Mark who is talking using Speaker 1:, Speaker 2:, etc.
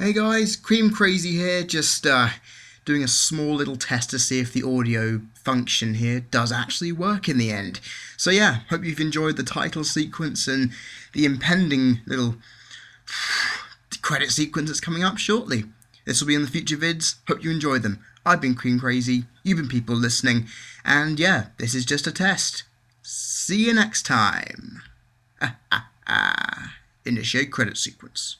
Speaker 1: Hey guys, Cream Crazy here, just doing a small little test to see if the audio function here does actually work in the end. So yeah, hope you've enjoyed the title sequence and the impending little credit sequence that's coming up shortly. This will be in the future vids, hope you enjoy them. I've been Cream Crazy, you've been people listening, and yeah, this is just a test. See you next time. Initiate credit sequence.